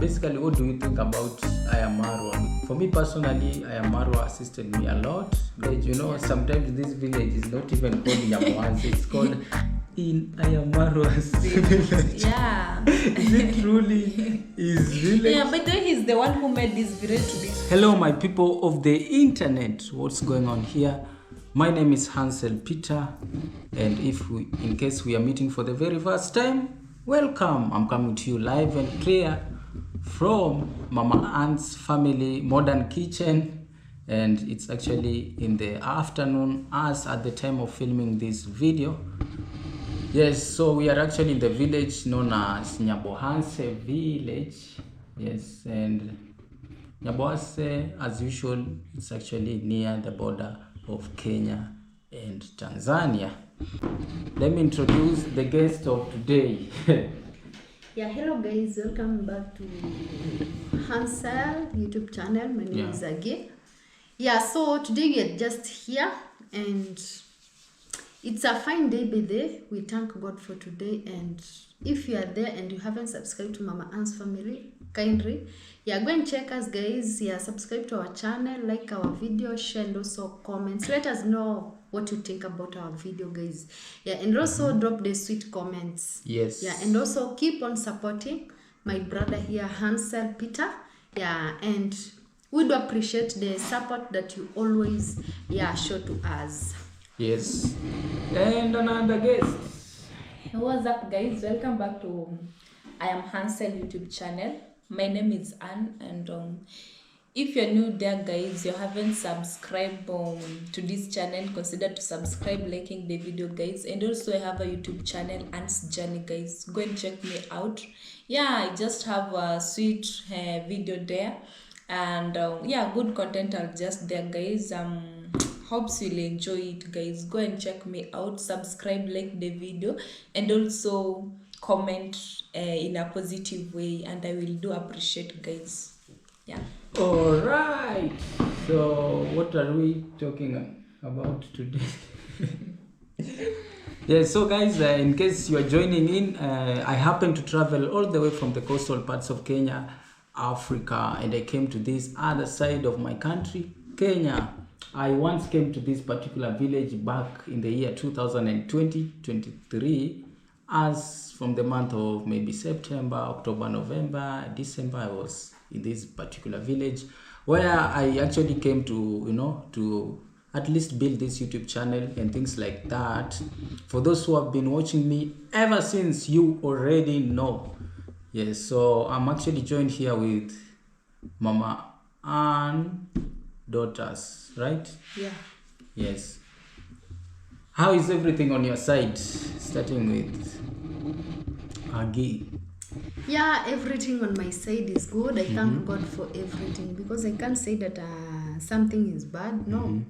basically, what do you think about Ayamarwa? For me personally, Ayamarwa assisted me a lot. But sometimes this village is not even called Nyabohanse, it's called in Ayamarwa's village. Yeah. Is it truly his village? Yeah, but then he's the one who made this village to be. Hello, my people of the internet. What's going on here? My name is Hansel Peter, and in case we are meeting for the very first time, welcome. I'm coming to you live and clear from Mama Ant's family modern kitchen, and it's actually in the afternoon as at the time of filming this video. Yes, so we are actually in the village known as Nyabohanse village. Yes, and Nyabohanse, as usual, it's actually near the border of Kenya and Tanzania. Let me introduce the guest of today. Yeah, hello guys, welcome back to Hansel YouTube channel. My name is Agi. Yeah, so today we are just here and it's a fine day by day. We thank God for today, and if you are there and you haven't subscribed to Mama Ant's family, kindly go and check us guys. Subscribe to our channel, like our video, share, and also comments. Let us know what you think about our video guys. And also drop the sweet comments. Yes. And also keep on supporting my brother here, Hansel Peter. And we do appreciate the support that you always show to us. Yes. And another guest. What's up guys? Welcome back to I am Hansel YouTube channel. My name is Anne, and if you're new there guys, you haven't subscribed to this channel, consider to subscribe, liking the video guys. And also I have a YouTube channel, Anne's Journey guys. Go and check me out. I just have a sweet video there, and good content are just there guys. Hopes you'll enjoy it guys. Go and check me out, subscribe, like the video, and also comment in a positive way, and I will do appreciate guys. All right, so what are we talking about today? So guys, in case you are joining in, I happen to travel all the way from the coastal parts of Kenya, Africa, and I came to this other side of my country, Kenya. I once came to this particular village back in the year 2023, as from the month of maybe September, October, November, December, I was in this particular village where I actually came to, to at least build this YouTube channel and things like that. For those who have been watching me ever since, you already know. Yes, so I'm actually joined here with Mama Ann daughters, right? Yes. How is everything on your side? Starting with Agi. Everything on my side is good. I thank God for everything, because I can't say that something is bad. No.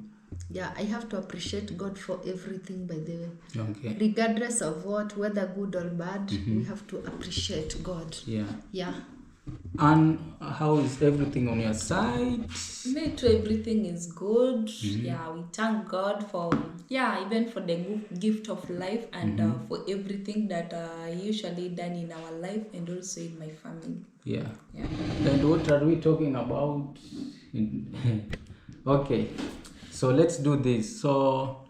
I have to appreciate God for everything, by the way. Okay. Regardless of whether good or bad, we have to appreciate God. And how is everything on your side? Me too, everything is good. We thank God for even for the gift of life, and for everything that usually done in our life and also in my family. And what are we talking about? Okay, so let's do this. So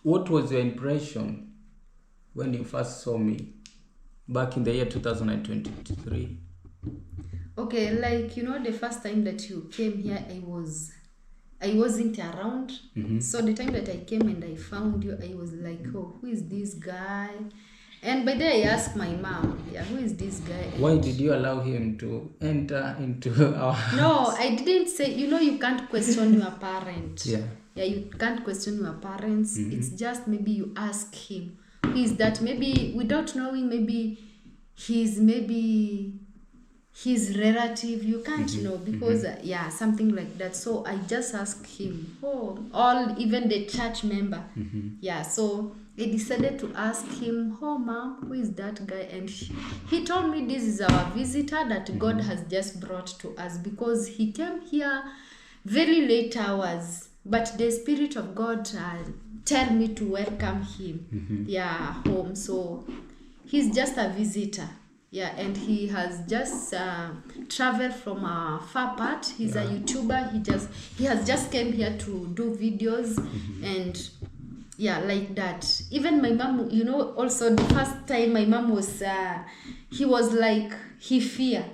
what was your impression when you first saw me back in the year 2023? Okay, the first time that you came here, I wasn't around. So the time that I came and I found you, I was like, oh, who is this guy? And by then I asked my mom, who is this guy? Why did you allow him to enter into our house? No, I didn't say, you can't question your parent. You can't question your parents. It's just maybe you ask him, who is that? Maybe without knowing, maybe he's his relative. You can't know, because something like that. So I just asked him, even the church member. So I decided to ask him, mom, who is that guy? And he told me this is our visitor that God has just brought to us, because he came here very late hours, but the Spirit of God tell me to welcome him home. So he's just a visitor. Yeah, and he has just traveled from a far part. He's a YouTuber. He has just came here to do videos and yeah, like that. Even my mom, you know, also the first time my mom was, he was like, he fear.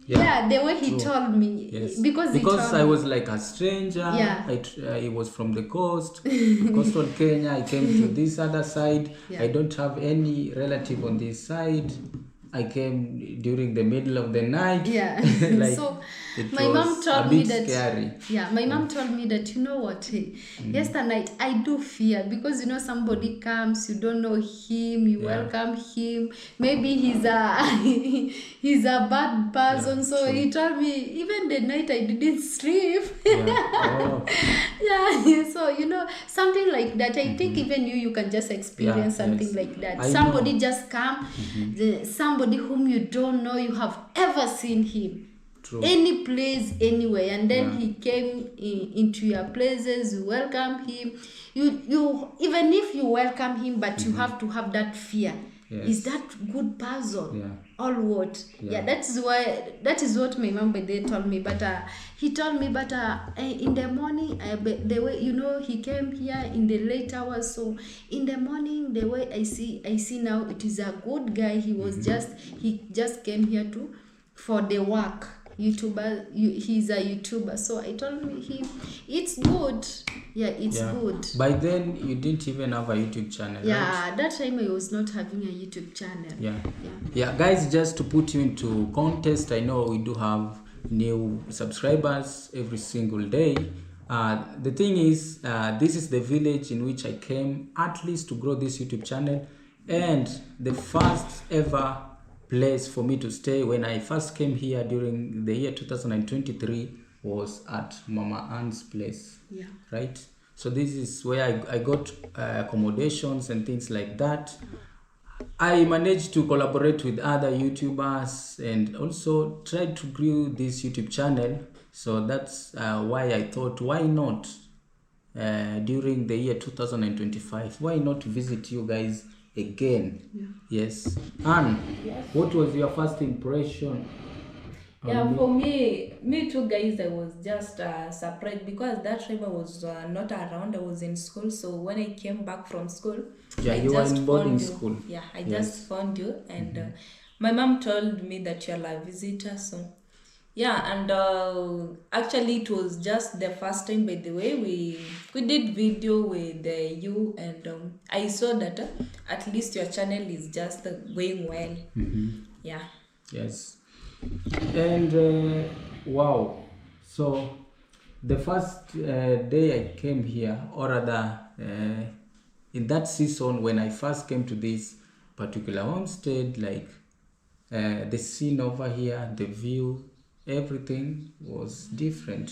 Yeah, the way he told me. Yes. Because I was like a stranger. Yeah. I was from the coast, coastal Kenya. I came to this other side. Yeah. I don't have any relative on this side. I came during the middle of the night. Yeah. Like, so it my was mom told a me bit that scary. Yeah, my mom told me that, you know what, yesterday night I do fear because, you know, somebody comes, you don't know him, you welcome him, maybe he's a he's a bad person. So true. he told me even the night I didn't sleep. Oh. Yeah, so, you know, something like that. I think even you can just experience something like that. Somebody just come, somebody whom you don't know, you have ever seen him. True. Any place, anywhere, and then he came into your places. You welcome him. You even if you welcome him, but you have to have that fear. Yes. Is that good person? Yeah. Or what? Yeah, that is what my mom they told me. But he told me, but in the morning, the way, you know, he came here in the late hours. So in the morning, the way I see now, it is a good guy. He was he just came here for the work. YouTuber, he's a YouTuber. So I told him it's good. Yeah, it's good. By then you didn't even have a YouTube channel. Yeah, right? that time I was not having a YouTube channel. Yeah, guys, just to put you into context, I know we do have new subscribers every single day. The thing is, this is the village in which I came at least to grow this YouTube channel, and the first ever place for me to stay when I first came here during the year 2023 was at Mama Ann's place. Yeah. Right? So this is where I got accommodations and things like that. I managed to collaborate with other YouTubers and also tried to grow this YouTube channel. So that's why I thought, why not during the year 2025? Why not visit you guys again? Yes. Anne, what was your first impression? For me too, guys, I was just surprised because that time I was not around. I was in school. So when I came back from school, you were in boarding school. Yeah, I just found you, and my mom told me that you're a visitor. So yeah, and actually it was just the first time, by the way, we did video with you, and I saw that at least your channel is just going well. Yeah. Yes. And wow, so the first day I came here, or rather in that season when I first came to this particular homestead, like the scene over here, the view, everything was different,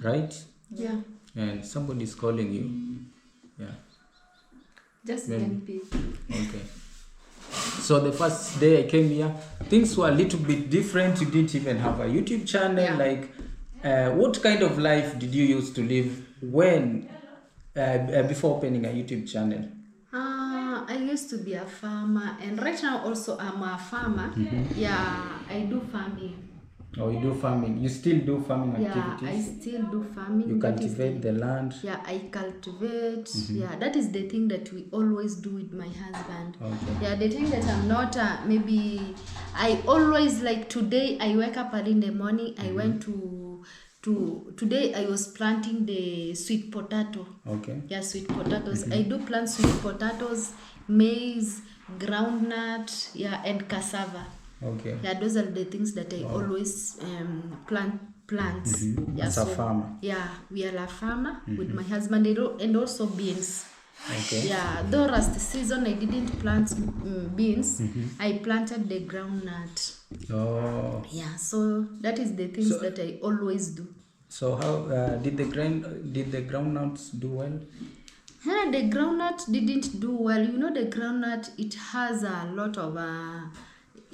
right? Yeah. And somebody's calling you. Yeah. Just let me. Okay. So the first day I came here, things were a little bit different. You didn't even have a YouTube channel. Yeah. Like, what kind of life did you used to live when before opening a YouTube channel? I used to be a farmer, and right now also I'm a farmer. Yeah, I do farming. Oh, you do farming. You still do farming activities? Yeah, I still do farming. You cultivate the land? Yeah, I cultivate. Yeah, that is the thing that we always do with my husband. Okay. Yeah, the thing that I'm not, maybe I always, like today, I wake up early in the morning, I went to today I was planting the sweet potato. Okay. Yeah, sweet potatoes. I do plant sweet potatoes, maize, groundnut, yeah, and cassava. Okay. Yeah, those are the things that I always plant. Yeah, as a farmer. Yeah, we are a farmer with my husband, and also beans. Okay. Yeah, though last season I didn't plant beans, I planted the groundnut. Oh. Yeah, so that is the things that I always do. So how did the groundnuts do well? Yeah, the groundnut didn't do well. You know, the groundnut, it has a lot of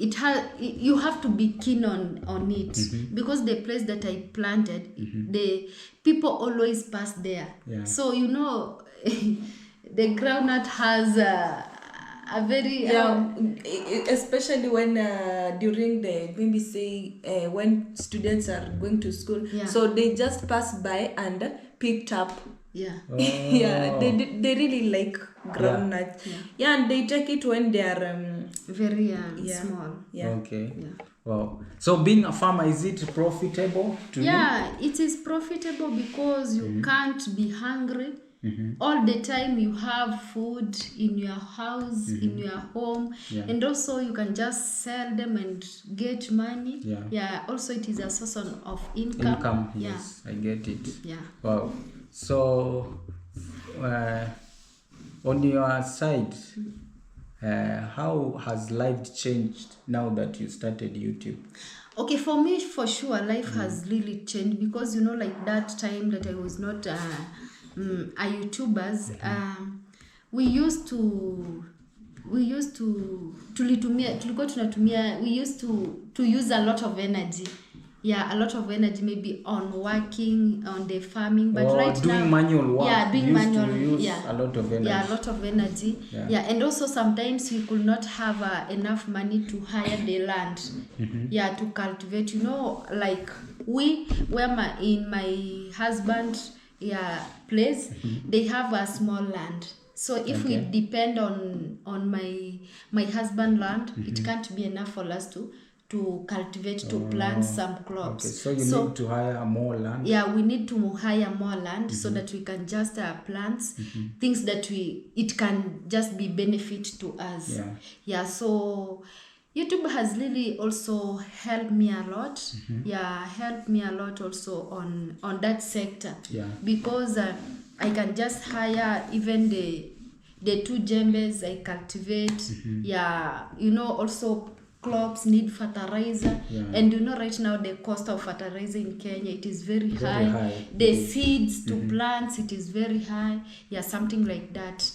you have to be keen on it, because the place that I planted, the people always pass there. Yeah. So you know, the groundnut has a very especially when during the maybe say when students are going to school, so they just pass by and picked up. Yeah, they really like groundnuts. And they take it when they are very small. Okay. Wow. So being a farmer, is it profitable to you? It is profitable because you can't be hungry. All the time you have food in your house, in your home, and also you can just sell them and get money. Also it is a source of income. Yes, I get it. Wow. So on your side, how has life changed now that you started YouTube? Okay, for me, for sure, life has really changed because, you know, like that time that I was not a YouTubers, we used to use a lot of energy. A lot of energy maybe on working on the farming, but right doing now manual work. Doing manual, a lot of energy. A lot of energy. And also sometimes we could not have enough money to hire the land. To cultivate. You know, like in my husband place, they have a small land. So if we depend on my husband land, it can't be enough for us to cultivate, to plant some crops. So you need to hire more land. We need to hire more land so that we can just plant things that it can just be benefit to us. So YouTube has really also helped me a lot. Helped me a lot also on that sector. Because I can just hire even the 2 jembes I cultivate. You know, also crops need fertilizer, and you know right now the cost of fertilizer in Kenya, it is very high. The seeds to plants, it is very high. Something like that.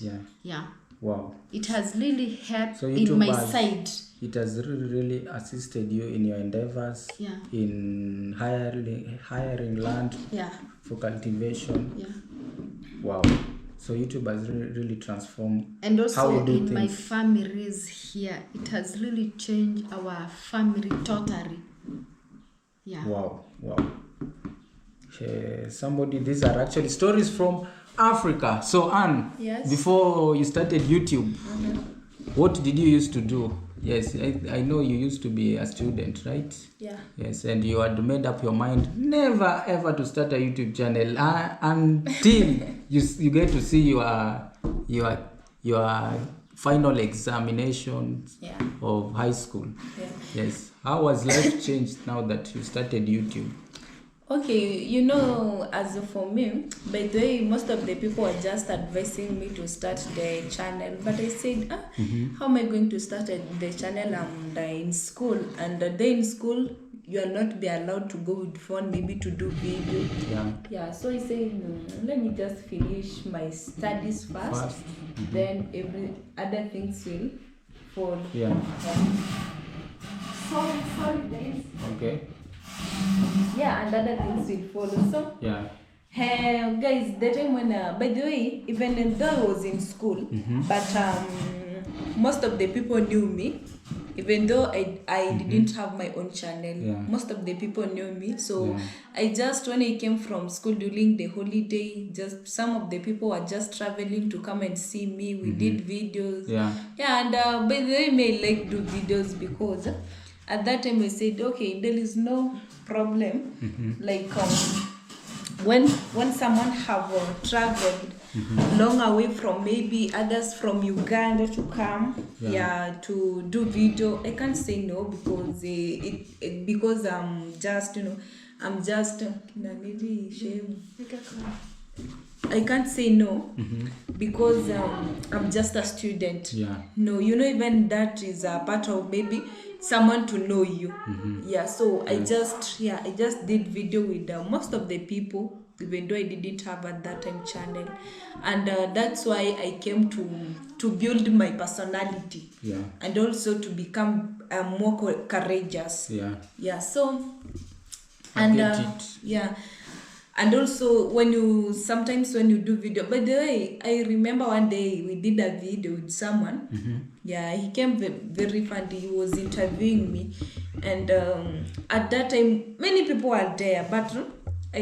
Wow. It has really helped in my side. It has really assisted you in your endeavors, in hiring land for cultivation. Wow. So YouTube has really transformed and also how you do in things. My families here, it has really changed our family totally. Wow. These are actually stories from Africa. So Anne, before you started YouTube, what did you used to do? Yes, I know you used to be a student, right? Yes, and you had made up your mind never ever to start a YouTube channel until you get to see your final examinations of high school. Yes. How has life changed now that you started YouTube? Okay, you know, as for me, by the way, most of the people are just advising me to start the channel, but I said, how am I going to start the channel? I'm in school, and day in school, you will not be allowed to go with phone, maybe to do video. So I said, let me just finish my studies first. Then every other things will fall. Sorry guys. Okay. And other things will follow. So guys, the time when by the way, even though I was in school, but most of the people knew me. Even though I didn't have my own channel, most of the people knew me. So I just, when I came from school during the holiday, just some of the people were just traveling to come and see me. We did videos. And by the way, I like do videos because at that time I said, okay, there is no problem. Like when someone have traveled long away from maybe others from Uganda to come to do video, I can't say no because because I'm just I can't say no because I'm just a student. No, you know, even that is a part of maybe someone to know you. So I just did video with most of the people, even though I didn't have at that time channel, and that's why I came to build my personality and also to become more courageous. So and And also sometimes when you do video, by the way, I remember one day we did a video with someone. Yeah, he came very funny. He was interviewing me, and at that time many people were there, but I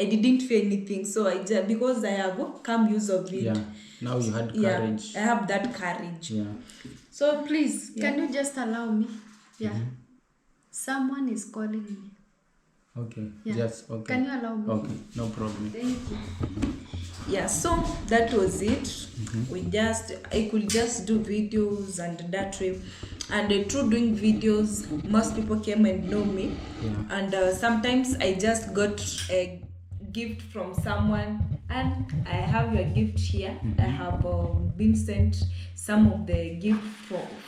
didn't feel anything. So because I have come use of it. Yeah. Now you had courage. I have that courage. Yeah. So please, Can you just allow me? Yeah. Someone is calling me. Okay. Yeah. Just okay. Can you allow me? Okay, no problem. Thank you. Yeah, so that was it. I could just do videos and that way. And through doing videos, most people came and know me. Yeah. And sometimes I just got a gift from someone, and I have your gift here. I have been sent some of the gift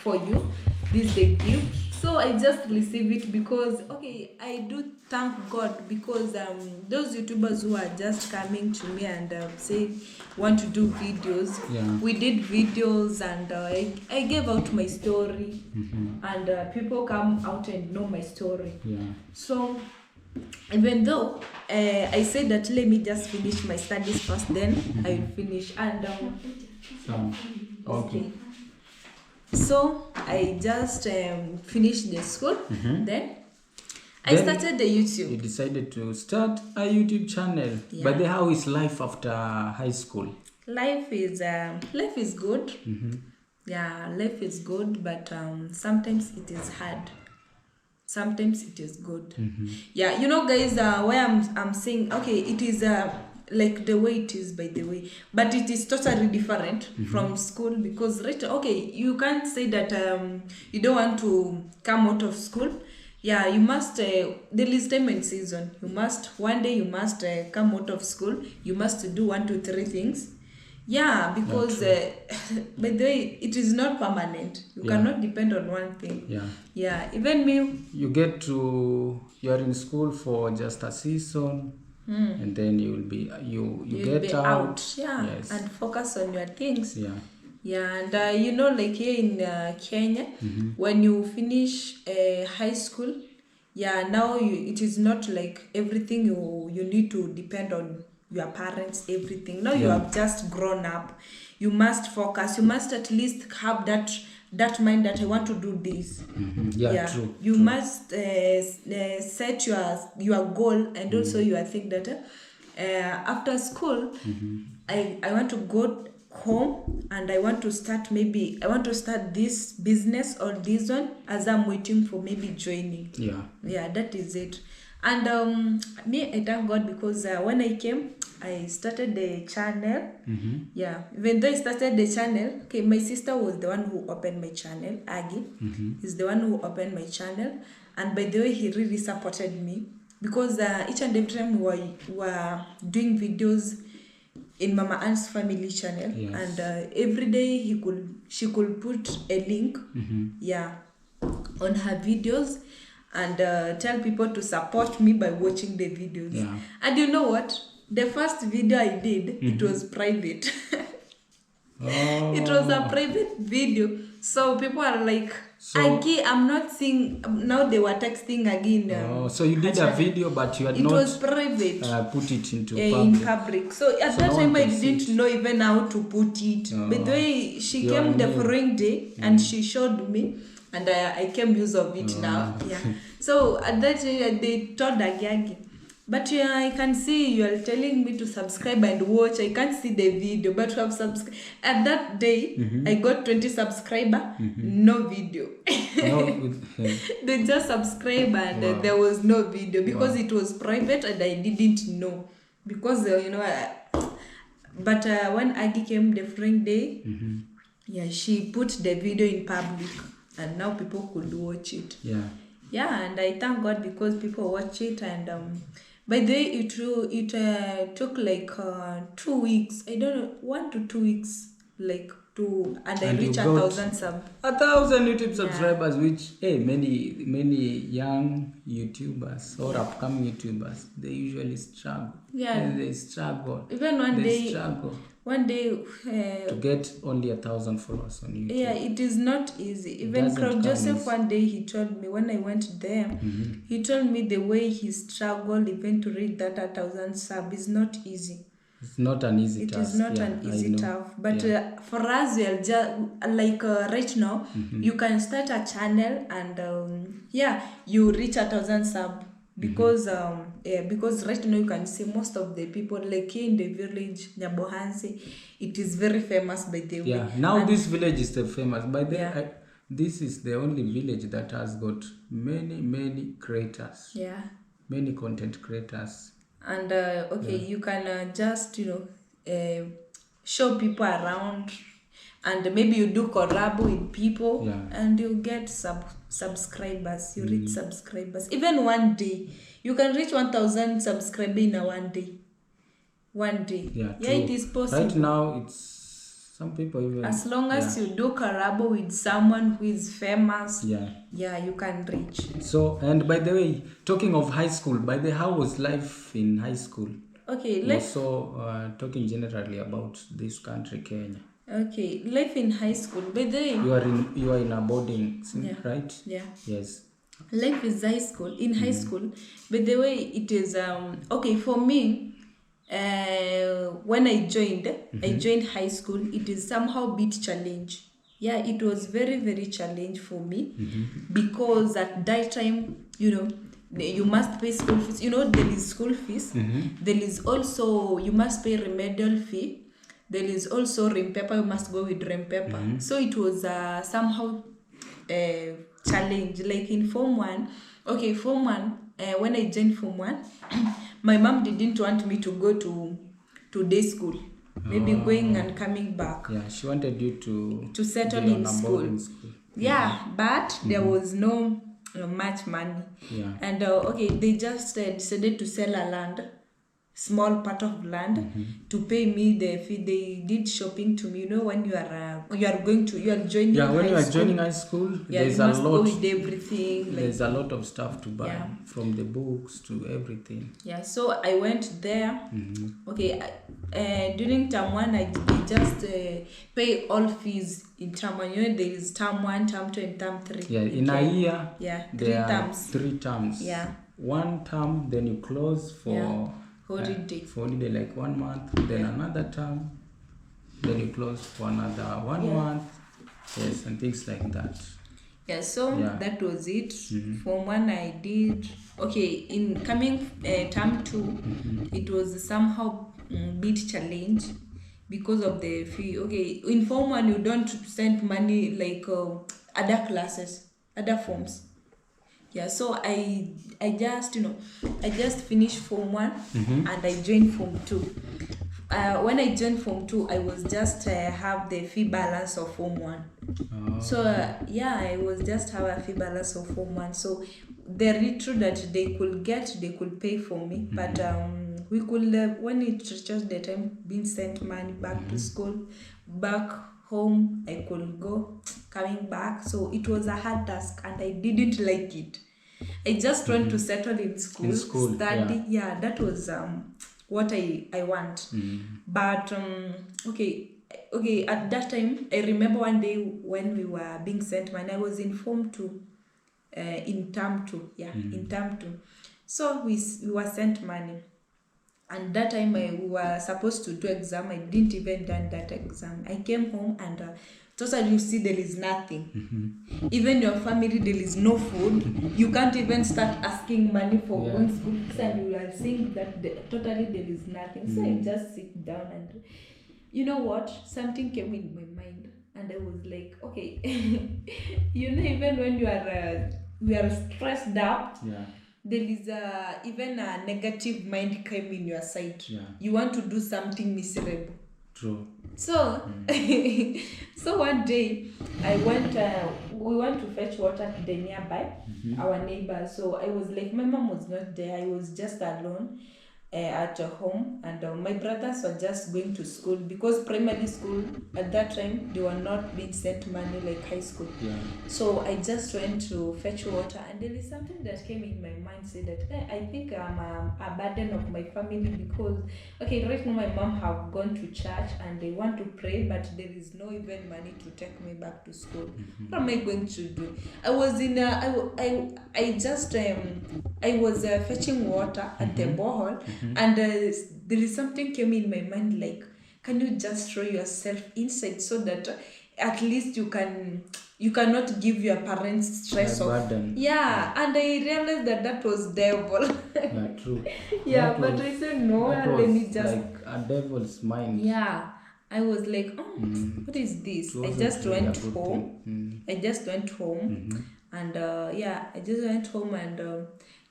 for you. This is the gift. So I just receive it because I do thank God, because those YouTubers who are just coming to me and say want to do videos. Yeah. We did videos, and I gave out my story, and people come out and know my story. Yeah. So even though I said that let me just finish my studies first, then I will finish. And okay. So I just finished the school. Then I started the YouTube. You decided to start a YouTube channel. Yeah. But then how is life after high school? Life is good. Yeah, life is good, but sometimes it is hard. Sometimes it is good. Yeah, guys, where I'm saying, it is like the way it is, by the way, but it is totally different from school, because you can't say that you don't want to come out of school. Yeah, you must, there is time and season. One day you must come out of school. You must do 1, 2, 3 things. Yeah, because by the way, it is not permanent. You cannot depend on one thing. Yeah. Yeah, even me. You are in school for just a season, and then you'll be get out. Yeah, yes. and focus on your things. Yeah. Yeah, and like here in Kenya, when you finish high school, now it is not like everything you need to depend on your parents, everything. Now you have just grown up. You must focus. You must at least have that mind that I want to do this. Yeah, true. You must set your goal, and also you think that after school, I want to go home, and I want to start this business or this one, as I'm waiting for maybe joining. Yeah, that is it. And me, I thank God, because when I came, I started the channel. Yeah, even though I started the channel, my sister was the one who opened my channel. Aggie is the one who opened my channel, and by the way, he really supported me, because each and every time we were doing videos in Mama Ann's family channel, and every day she could put a link, on her videos, and tell people to support me by watching the videos. Yeah. And you know what? The first video I did, it was private. It was a private video. So people are like, Aggie, I'm not seeing. Now they were texting again. So you did a video, but you had it not was private. Put it into in public. So at that time I didn't know even how to put it. But the way she came the following day and she showed me, and I came use of it now. Yeah. So at that day they told Aggie, but I can see you are telling me to subscribe and watch. I can't see the video, but to have subscribed. At that day, I got 20 subscribers, no video. They just subscribe, and there was no video, because it was private and I didn't know. Because, but when Aggie came the following day, she put the video in public, and now people could watch it. Yeah, and I thank God, because people watch it. And by the way, it took like 2 weeks. I don't know, 1 to 2 weeks, like and I reached 1,000 subs. 1,000 YouTube subscribers, which many young YouTubers or upcoming YouTubers, they usually struggle. Yeah, they struggle. Even one day, one day To get only 1,000 followers on YouTube. yeah, it is not easy. Even doesn't Crow come Joseph easy. one day he told me when I went there, he told me the way he struggled even to reach that 1,000 sub is not easy. It's not an easy It task. is not yeah, an I easy know. task. But Yeah. for us, we are just like right now, you can start a channel and you reach 1,000 sub because because right now you can see most of the people like here in the village Nyabohanse, it is very famous by the way. Yeah, now this village is the famous. By the Yeah. this is the only village that has got many creators. Yeah. Many content creators. And you can just show people around, and maybe you do collab with people, and you get subscribers. You reach subscribers. Even one day you can reach 1,000 subscribers in a one day. Yeah, it is possible. Right now it's some people even, as long as you do collab with someone who is famous, you can reach. So, and by the way, talking of high school, how was life in high school? Okay, also talking generally about this country, Kenya. Okay, life in high school. By the way, you are in a boarding, right? Yeah. Yes. Life is high school. In high school, by the way, it is okay for me. When I joined high school, it is somehow bit challenge. Yeah, it was very challenge for me because at that time, you must pay school fees. There is school fees. There is also, you must pay remedial fee. There is also RIM paper. You must go with RIM paper. So it was somehow challenge. Like in Form 1. Okay, Form 1, when I joined Form 1, my mom didn't want me to go to day school. Maybe going and coming back. Yeah, she wanted you to settle in school. Yeah, but there was no much money. Yeah. And they just decided to sell a land, small part of land, to pay me the fee. They did shopping to me. When you are joining. Yeah, when you are joining high school, there's a lot. Go with everything. There's a lot of stuff to buy, from the books to everything. Yeah, so I went there. Okay, during term 1, I just pay all fees in term 1. There is term 1, term 2, and term 3. Yeah, in a year. Yeah, there are 3 terms. Yeah. One term, then you close for holiday. For holiday, like 1 month. Then another term. Then you close for another 1 month. Yes, and things like that. Yeah, so that was it. Form 1 I did. Okay, in coming term 2, it was somehow bit challenge because of the fee. Okay, in Form 1 you don't send money like other classes, other forms. Yeah, so I just finished Form 1 and I joined Form 2. When I joined Form 2, I was just have the fee balance of Form 1. So I was just have a fee balance of Form 1. So the little that they could pay for me. But we could, when it reaches the time being sent money back to school, back home, I could go coming back. So it was a hard task and I didn't like it. I just want to settle in school, study. Yeah, that was what I want. But at that time, I remember one day when we were being sent money, I was in Form 2, in term 2. Yeah, in term 2. So we were sent money. And that time we were supposed to do exam. I didn't even done that exam. I came home and totally you see there is nothing. Even your family, there is no food. You can't even start asking money for one school and you are seeing that totally there is nothing. So I just sit down and you know what? Something came in my mind and I was like, okay, even when we are stressed up, there is even a negative mind came in your side. You want to do something miserable. True. So, so one day we went to fetch water to the nearby, our neighbor. So I was like, my mom was not there. I was just alone. at home, and my brothers were just going to school because primary school at that time they were not being sent money like high school. Yeah. So I just went to fetch water, and there is something that came in my mind, say that I think I'm a burden of my family because right now my mom have gone to church and they want to pray, but there is no even money to take me back to school. What am I going to do? I was in I was fetching water at the borehole, and there is something came in my mind like, can you just throw yourself inside so that at least you cannot give your parents stress A of burden. yeah. And I realized that was devil. Yeah, true. Yeah, That but was- I said no, that let me was just like a devil's mind. yeah. I was like, what is this? It I wasn't just really a went good home. thing. I just went home, and I just went home and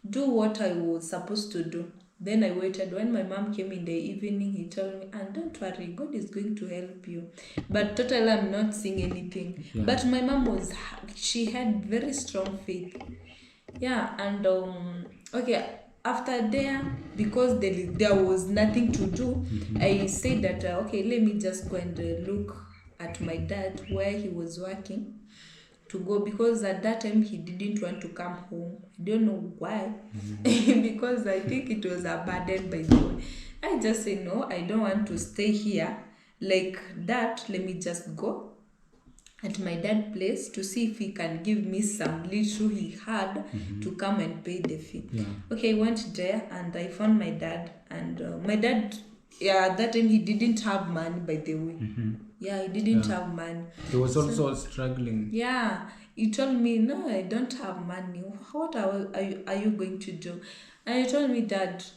do what I was supposed to do. Then I waited. When my mom came in the evening, he told me, and don't worry, God is going to help you. But totally, I'm not seeing anything. Yeah. But my mom she had very strong faith. Yeah, and after there, because there was nothing to do, I said that let me just go and look at my dad where he was working to go, because at that time he didn't want to come home. I don't know why. Because I think it was a burden by the way. I just say no, I don't want to stay here like that. Let me just go at my dad's place to see if he can give me some little he had to come and pay the fee. Yeah. Okay, I went there and I found my dad, and my dad, at that time he didn't have money, by the way. Yeah, he didn't have money. He was also struggling. Yeah, he told me, no, I don't have money. What are you going to do? And he told me that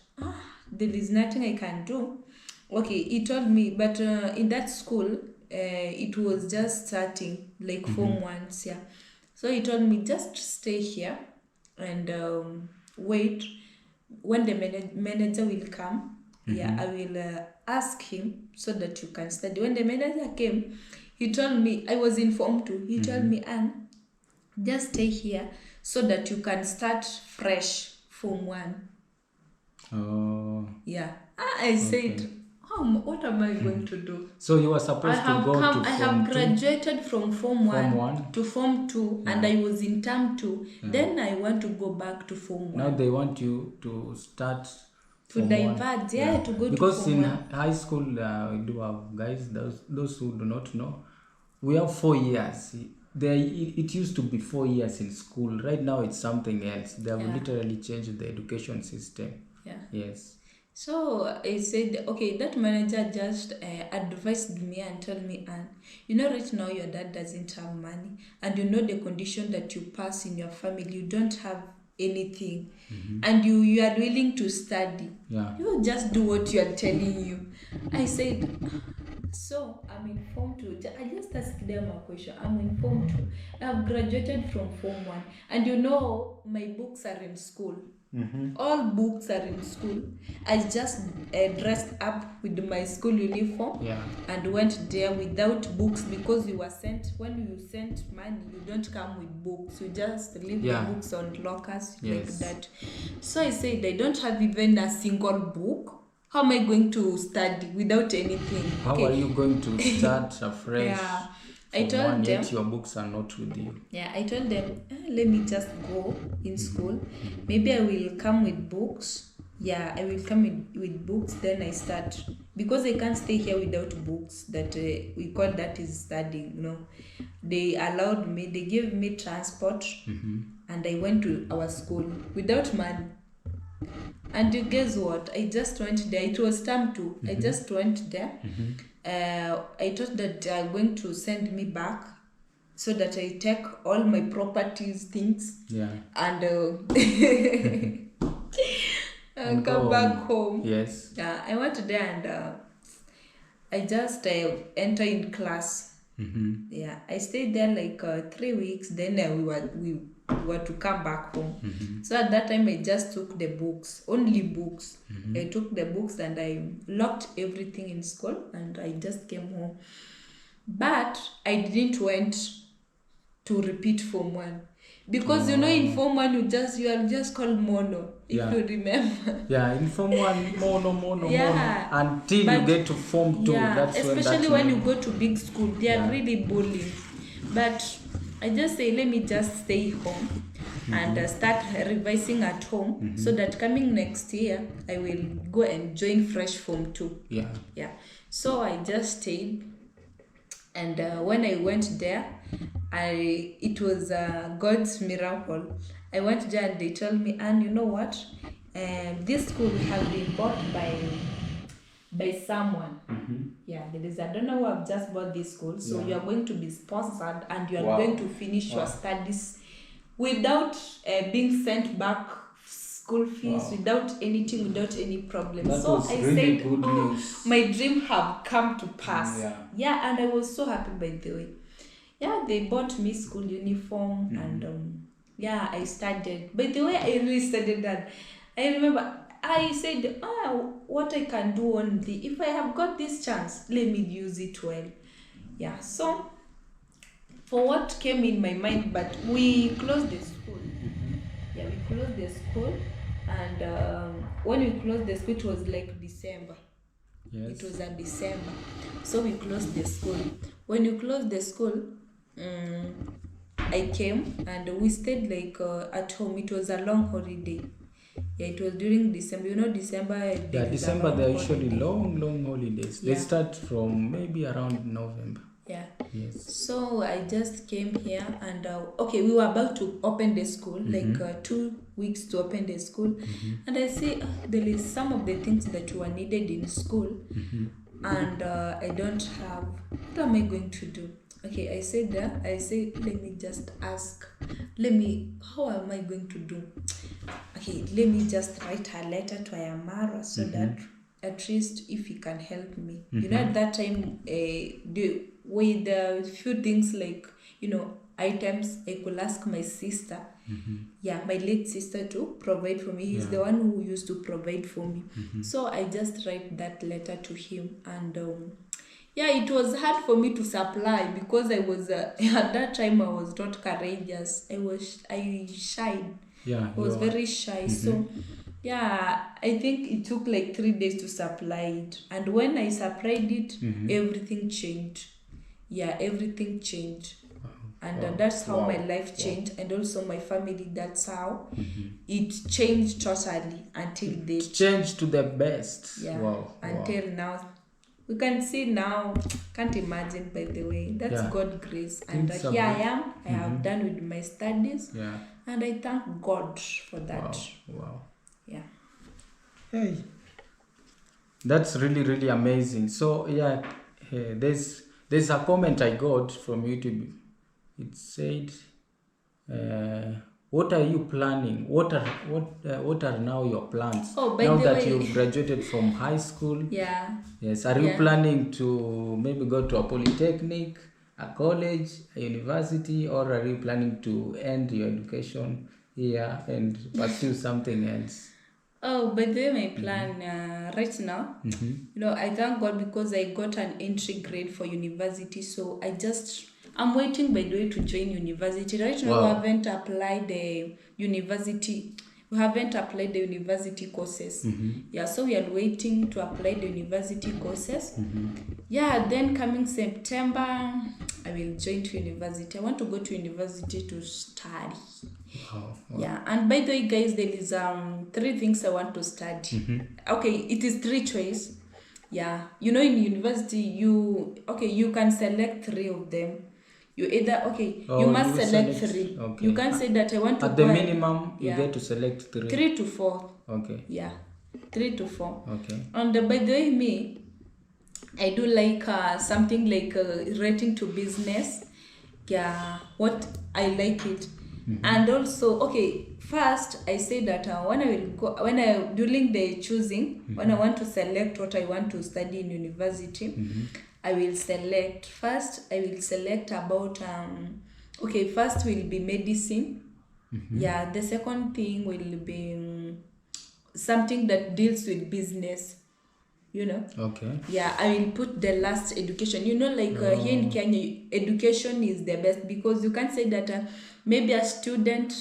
there is nothing I can do. Okay, he told me, but in that school, it was just starting, like 4 months, yeah. So he told me, just stay here and wait. When the manager will come, I will ask him so that you can study. When the manager came, he told me, I was in Form 2, he told me, Anne, just stay here so that you can start fresh Form 1. Oh. Yeah. I said, what am I going to do? So you were supposed to go to I have Form 2? graduated from Form 1, Form 1? to Form 2, and I was in Term 2. Then I want to go back to Form 1. Now they want you to start To Form 1. divert, to go because to Form in 1. high school we do have guys, those who do not know, we have 4 years. It used to be 4 years in school. Right now it's something else. They have literally changed the education system. Yeah. Yes. So I said, okay, that manager just advised me and told me, Anne, right now your dad doesn't have money, and the condition that you pass in your family, you don't have anything, and you are willing to study. Yeah. You just do what you are telling you. I said, so I'm in Form 2. I just asked them a question. I'm in Form 2. I have graduated from Form 1, and my books are in school. All books are in school. I just dressed up with my school uniform and went there without books, because when you sent money, you don't come with books. You just leave the books on lockers like that. So I said, I don't have even a single book. How am I going to study without anything? How are you going to start afresh? I told them, yet your books are not with you. Yeah, I told them, let me just go in school. Maybe I will come with books. Yeah, I will come with books. Then I start, because I can't stay here without books. That we call that is studying. No, they allowed me. They gave me transport, and I went to our school without money. And you guess what? I just went there. It was Term 2. I just went there. I thought that they are going to send me back so that I take all my properties, things, and and come back home. Yes. I went there and I just enter in class. Yeah, I stayed there like 3 weeks. Then we were to come back home. So at that time I just took the books, only books. I took the books and I locked everything in school and I just came home. But I didn't went to repeat Form 1. Because you know in Form 1 you are just called mono, if you remember. Yeah, in Form 1, mono, Yeah. until you But- get to Form 2. Yeah, That's especially when you go to big school, they are really bullying. But I just say, let me just stay home and start revising at home, so that coming next year, I will go and join fresh Form 2. Yeah. So I just stayed, and when I went there, it was God's miracle. I went there and they told me, and you know what? This school has been bought by someone. Yeah, there is a donor who have just bought this school, so you are going to be sponsored and you are going to finish your studies without being sent back school fees, without anything, without any problem. That so was I really said, good news. my dream have come to pass. Yeah. And I was so happy, by the way. Yeah, they bought me school uniform and I started. By the way, I really studied that. I remember I said, what I can do only, if I have got this chance, let me use it well. Yeah, so for what came in my mind, but we closed the school. Yeah, we closed the school, and when we closed the school, it was like December. Yes. It was at December. So we closed the school. When you closed the school, I came and we stayed like at home. It was a long holiday. Yeah, it was during December. You know, December. December they're usually long holidays. They start from maybe around November. Yeah. Yes. So I just came here and we were about to open the school, like 2 weeks to open the school, and I say there is some of the things that were needed in school, and I don't have. What am I going to do? Okay, I said let me just ask. How am I going to do? Okay, let me just write a letter to Ayamara so that at least if he can help me. You know, at that time, with a few things like, items, I could ask my sister, my late sister, to provide for me. He's the one who used to provide for me. So I just write that letter to him, and it was hard for me to supply because I was at that time I was not courageous. I shied. I was very shy. So I think it took like 3 days to supply it, and when I supplied it, everything changed. Everything changed. And that's how my life changed, and also my family. That's how it changed totally until they changed to the best. Until now, we can see now. Can't imagine, by the way. That's God's grace, and here I am. I have done with my studies, and I thank God for that. Hey, that's really amazing. So there's a comment I got from YouTube. It said, what are you planning? What are now your plans? Now that you've graduated from high school? Yes. Are you planning to maybe go to a polytechnic, a college, a university, or are you planning to end your education here and pursue something else? Oh, by the way, my plan right now, I thank God because I got an entry grade for university. So I'm waiting, by the way, to join university. Right now, we haven't applied the university. We haven't applied the university courses. So we are waiting to apply the university courses. Then coming September, I will join to university. I want to go to university to study. And by the way, guys, there is 3 things I want to study. Okay, it is 3 choices. In university, you can select 3 of them. You either you must select 3. Okay. You can't say that I want to. At the minimum, you get to select 3. 3 to 4. Okay. 3 to 4. Okay. And by the way, me, I do like something like relating to business. What I like it. And also, first I say that during the choosing, when I want to select what I want to study in university, I will select about first will be medicine. The second thing will be something that deals with business. you know. Okay. Yeah, I will put the last education. You know, like here in Kenya, education is the best, because you can't say that maybe a student,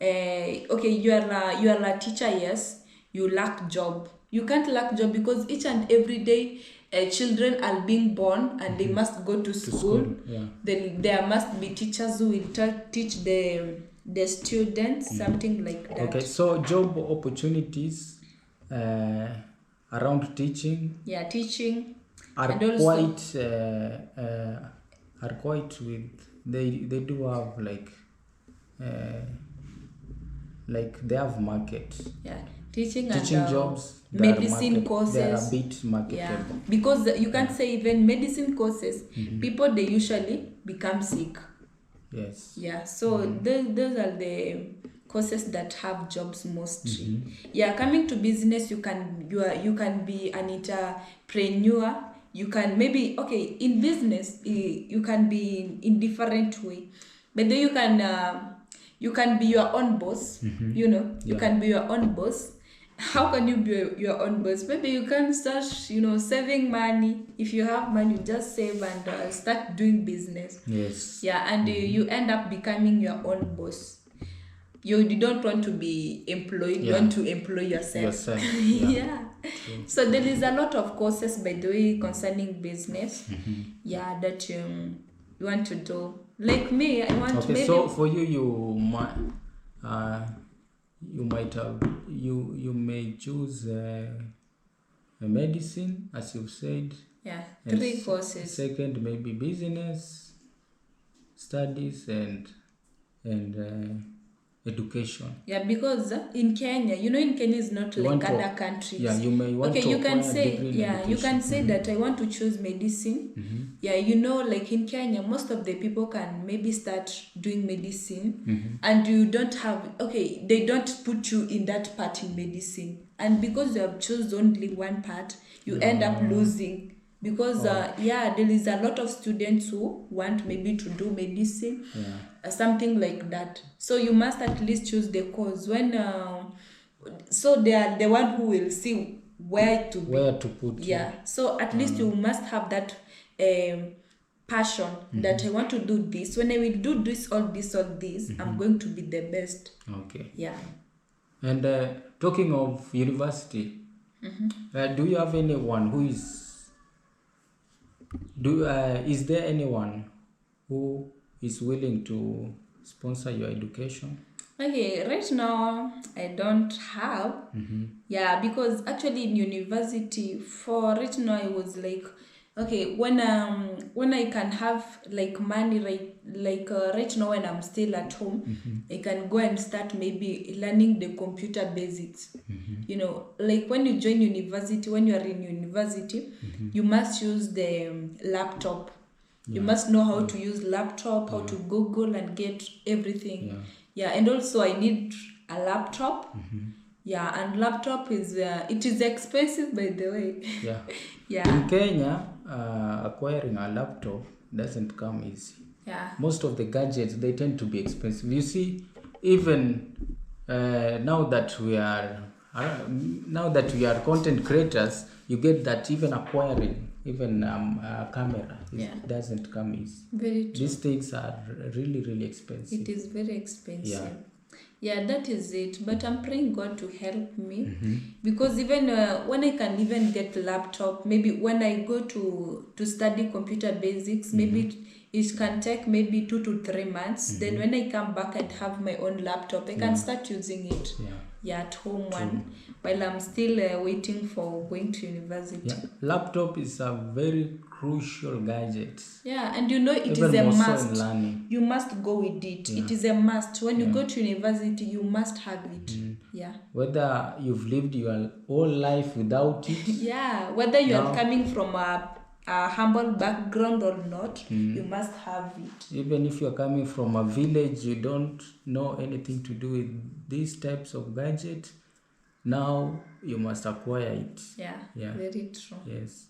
okay, you are a teacher, yes, you lack job. You can't lack job, because each and every day children are being born and they must go to school. Yeah. Then there must be teachers who will teach the students something like that. Okay, so job opportunities around teaching Yeah, teaching are and also quite with they do have they have market. yeah, teaching Teaching and jobs, medicine courses. they are a bit marketable. Yeah, because you can't say even medicine courses, people they usually become sick. Yes. Yeah, so those are the courses that have jobs mostly. Yeah, coming to business, you can be an entrepreneur. You can maybe, okay, in business you can be in different way, but then you can be your own boss. You know, you can be your own boss. How can you be your own boss? Maybe you can start, saving money. If you have money, you just save and start doing business. Yes. Yeah, and you end up becoming your own boss. You don't want to be employed, you want to employ yourself. Yeah. So there is a lot of courses, by the way, concerning business. Yeah, that you want to do. Like me, I want to maybe... So for you, you may choose a medicine, as you've said. Yeah, 3 courses. Second, maybe business studies and education. Yeah, because in Kenya, in Kenya is not like other countries. Yeah, you may want to you can say, education. you can say that I want to choose medicine. Yeah, like in Kenya, most of the people can maybe start doing medicine, and you don't have, they don't put you in that part in medicine, and because you have chosen only one part, you end up losing. Because there is a lot of students who want maybe to do medicine, something like that. So you must at least choose the course when so they are the one who will see where to put. Yeah, so at least you must have that passion that I want to do this. When I will do this, all this, I'm going to be the best. Okay. Yeah. And talking of university, do you have anyone who is there anyone who is willing to sponsor your education? Okay, right now I don't have. Yeah, because actually in university, for right now I was like, okay, when I can have like money, right now when I'm still at home, I can go and start maybe learning the computer basics. Like when you join university, when you are in university, you must use the laptop. You must know how to use laptop, how to Google and get everything. Yeah, and also I need a laptop. Yeah, and laptop is it is expensive, by the way. Yeah. Yeah. In Kenya, acquiring a laptop doesn't come easy. Yeah. Most of the gadgets, they tend to be expensive. You see, even now that we are content creators, you get that even acquiring a camera doesn't come easy. Very true. These things are really, really expensive. It is very expensive. Yeah, that is it. But I'm praying God to help me, because even when I can even get laptop, maybe when I go to study computer basics, maybe it can take maybe 2 to 3 months. Then when I come back and have my own laptop, I can start using it. Yeah, at home while I'm still waiting for going to university. Yeah, laptop is a very crucial gadget. Yeah, and it even is a must. So you must go with it. It is a must. When you go to university, you must have it. Yeah. Whether you've lived your whole life without it. Yeah, whether you are coming from a humble background or not, you must have it. Even if you're coming from a village, you don't know anything to do with these types of gadgets, now you must acquire it. Yeah, very true. Yes.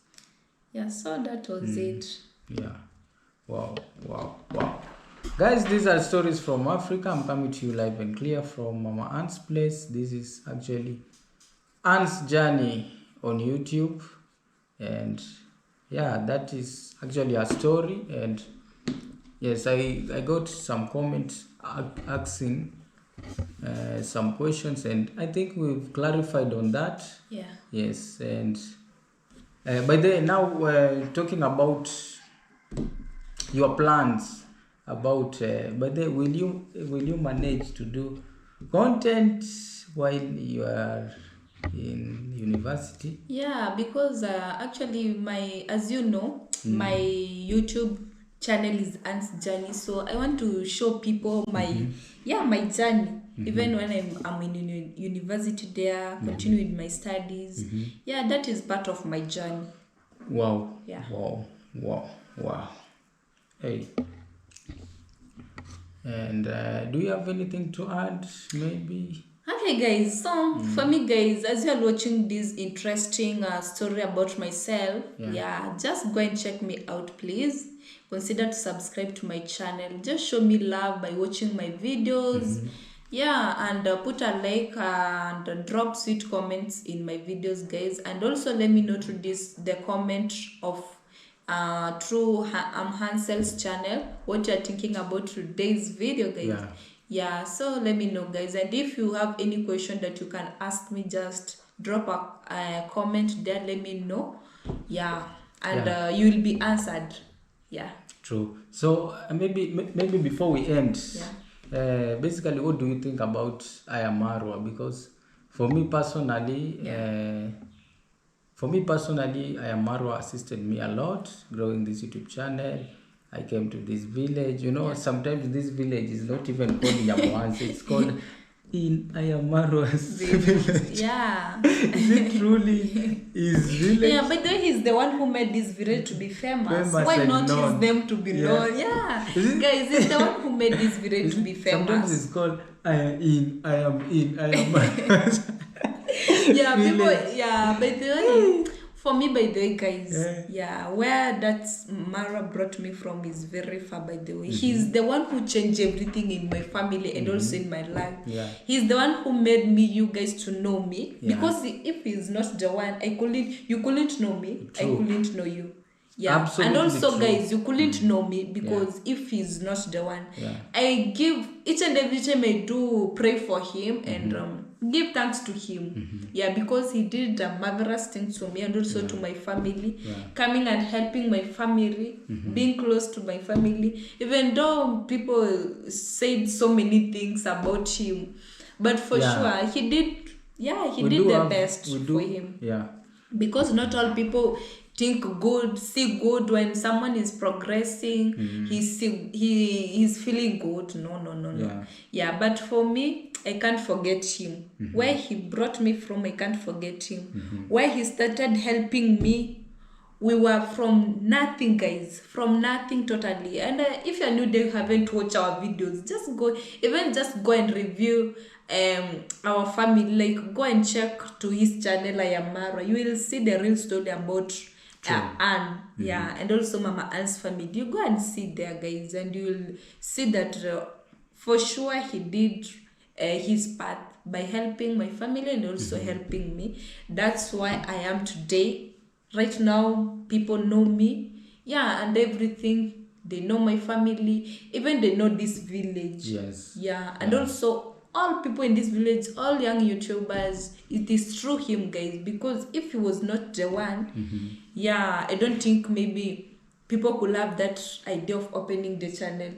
Yeah, so that was it. Yeah. Wow. Guys, these are stories from Africa. I'm coming to you live and clear from Mama Ann's place. This is actually Ann's journey on YouTube. and yeah, that is actually a story. And yes, I got some comments asking some questions, and I think we've clarified on that. Yeah. Yes, and by the way, now talking about your plans about by the way, will you manage to do content while you are in university? Yeah, because actually as you know, my YouTube channel is Ant's Journey, so I want to show people my my journey. Even when I'm in university there, continue with my studies. Yeah, that is part of my journey. Wow. Yeah. Wow. Hey. And do you have anything to add, maybe? Okay, guys. So for me, guys, as you are watching this interesting story about myself, just go and check me out, please. Consider to subscribe to my channel. Just show me love by watching my videos. And put a like and drop sweet comments in my videos, guys. And also let me know through the comment of through Hansel's channel what you're thinking about today's video, guys. Yeah, so let me know, guys. And if you have any question that you can ask me, just drop a comment there. Let me know. And you will be answered. Yeah. True. So maybe before we end, basically, what do you think about Ayamarwa? Because for me personally, Ayamarwa assisted me a lot growing this YouTube channel. I came to this village. You know, sometimes this village is not even called Nyabohanse. It's called in Ayamarwa's village. Yeah. Is it truly his village? Yeah, but then he's the one who made this village to be famous. Why not known. his name to be known? Yeah. Guys, he's the one who made this village to be famous. Sometimes it's called I am in. Yeah, people, by the way, for me, by the way, guys, where that Mara brought me from is very far, by the way. He's the one who changed everything in my family and also in my life. He's the one who made me, you guys, to know me. Because if he's not the one, you couldn't know me. True. I couldn't know you. Yeah, absolutely. And also, true. Guys, you couldn't know me because if he's not the one, I give each and every time I do pray for him and give thanks to him. Yeah, because he did a marvelous thing to me and also to my family, coming and helping my family, being close to my family. Even though people said so many things about him, but for sure he did. Yeah, he did the best for him. Yeah, because not all people see good when someone is progressing. He's feeling good. No. Yeah, but for me, I can't forget him. Where he brought me from, I can't forget him. Where he started helping me, we were from nothing, guys, from nothing totally. And if you're new there, you haven't watched our videos, just go and review our family. Like, go and check to his channel, Ayamara. You will see the real story about Anne, and also Mama Anne's family. You go and see there, guys, and you will see that for sure he did his part by helping my family and also helping me. That's why I am today. Right now, people know me, and everything. They know my family, even they know this village. Yes. And also all people in this village, all young YouTubers, it is through him, guys, because if he was not the one, I don't think maybe people could have that idea of opening the channel.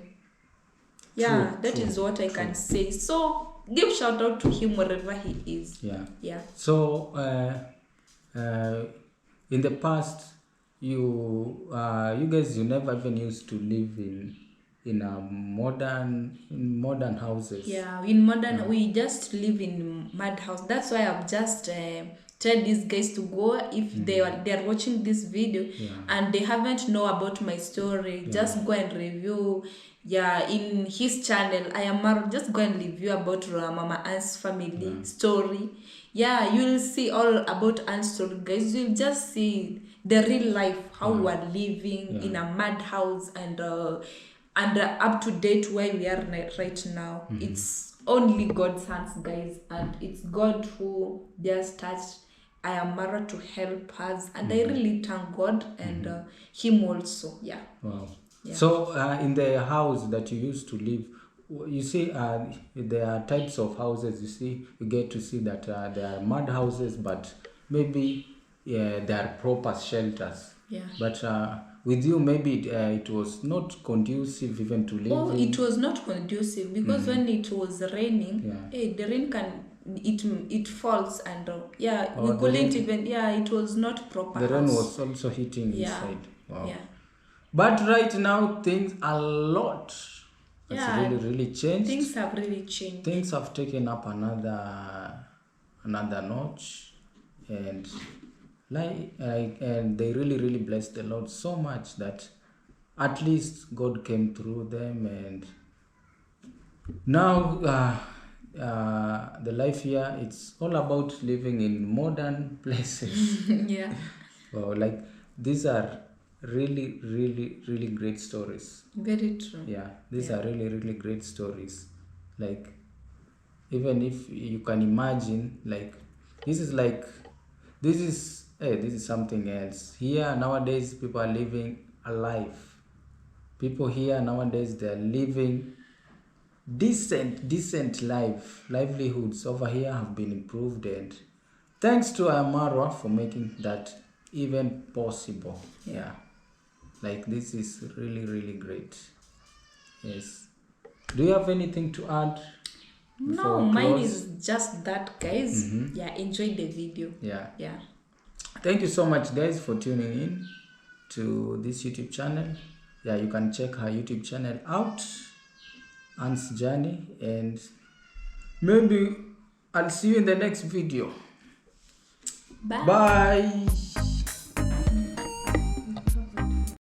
That is what I can say. So give shout out to him wherever he is. So in the past, you guys, you never even used to live in modern houses. In modern, we just live in mud house. That's why I've just tell these guys to go if they are watching this video and they haven't know about my story. Just go and review. In his channel, just go and review about Mama Anne's family story. You will see all about Anne's story, guys. You'll just see the real life, how we are living in a mud house and up to date where we are right now. It's only God's hands, guys, and it's God who just touched Ayamara to help us, and I really thank God and him also. Yeah. Wow. Yeah. So in the house that you used to live, you see there are types of houses. You see, you get to see that there are mud houses, but maybe they are proper shelters. Yeah. But with you, maybe it was not conducive even to live. Oh, it was not conducive because when it was raining, the rain can it falls and we couldn't even it was not proper. The rain house. was also hitting inside. Wow. Yeah. But right now things a lot has really changed. Things have really changed. Things have taken up another notch, and and they really bless the Lord so much that at least God came through them, and now the life here, it's all about living in modern places. Yeah. Wow, like these are really great stories. Very true. Yeah, these are really great stories. Like, even if you can imagine, like this is something else. Here nowadays people are living a life. People here nowadays, they're living decent livelihoods over here have been improved, and thanks to Amarwa for making that even possible. Yeah. Like this is really great. Yes. Do you have anything to add? No, mine is just that, guys. Yeah, enjoy the video. Yeah. Yeah. Thank you so much, guys, for tuning in to this YouTube channel. Yeah, you can check her YouTube channel out, Anne's Journey, and maybe I'll see you in the next video. Bye. Bye.